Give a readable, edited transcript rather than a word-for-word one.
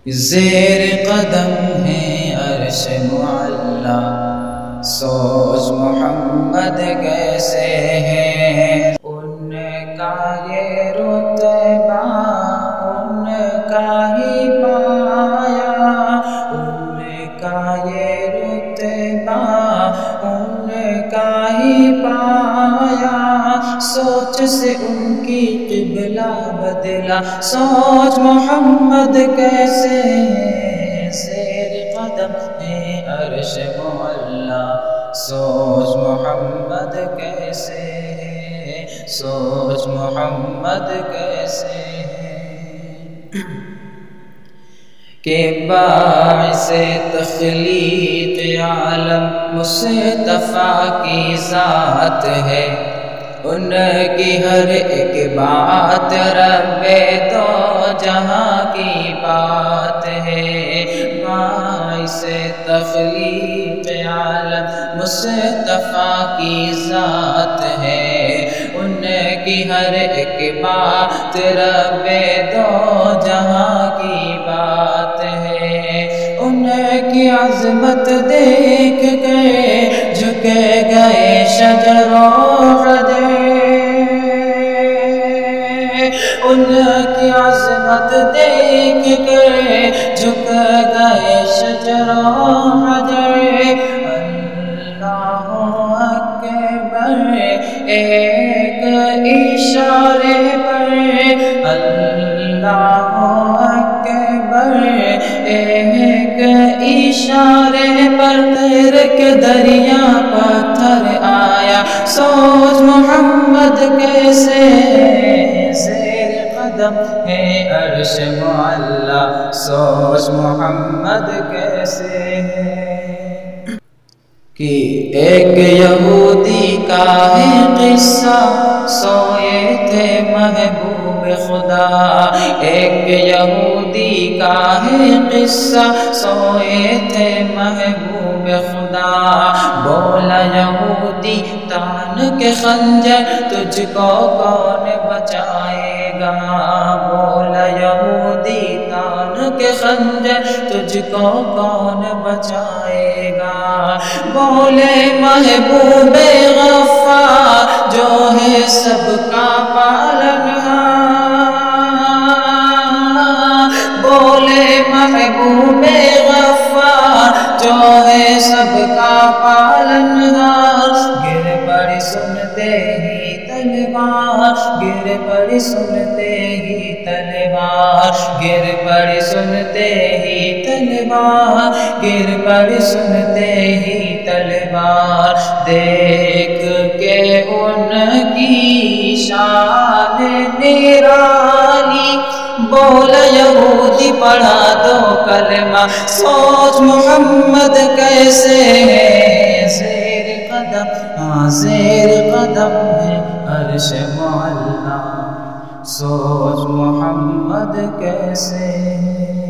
زیر قدم ہے عرش معلا، سوچ محمد کیسے ہے، ان کا یہ رتبہ ان کا ہی پایا، ان کا یہ رتبہ ان کا ہی پایا، سوچ سے ان کی قبلہ بدلا، سوچ محمد کیسے ہے، زیر قدم ہے عرش معلا، سوچ محمد کیسے ہے، سوچ محمد کیسے ہے، کہ باعث تخلیق عالم مصطفیٰ کی ذات ہے، ان کی ہر ایک بات رب دو جہاں کی بات ہے، باعث تخلیق عالم مصطفیٰ کی ذات ہے، ان کی ہر ایک بات رب دو جہاں کی بات ہے، ان کی عظمت دیکھ کے جھکے گئے شجر و حجر، ان کی عظمت دیکھ کے جھک گئے شجر و حجر، اللہ اکبر ایک اشارے پر، اللہ اکبر ایک اشارے پر، تیر کے دریا پتھر آیا، سوچ محمد کیسے ہے، زیر قدم ہے عرش معلا، سوچ محمد کیسے ہے، کہ ایک یہودی کا ہے قصہ، سوئے تھے محبوب خدا، ایک یہودی کا ہے قصہ، سوئے تھے محبوب خدا، بولا یہودی تان کے خنجر تجھ کو کون بچائے گا، بولا یہودی تان کے خنجر تجھ کو کون بچائے گا، بولے محبوب غفار جو ہے سب کا پالنہار، بولے محبوب غفار جو ہے سب کا پالنہار، گر پڑی سنتے ہی تلوار، گر پڑی سنتے ہی تلوار، گر پڑی سنتے ہی تلوار، گر پڑی سنتے ہی تلوار، دیکھ کے ان کی شان نورانی، بولا یہودی پڑھا دو کلمہ، سوچ محمد کیسے ہے، زیر قدم ہاں زیر قدم ہے عرش معلا، سوچ محمد کیسے ہے۔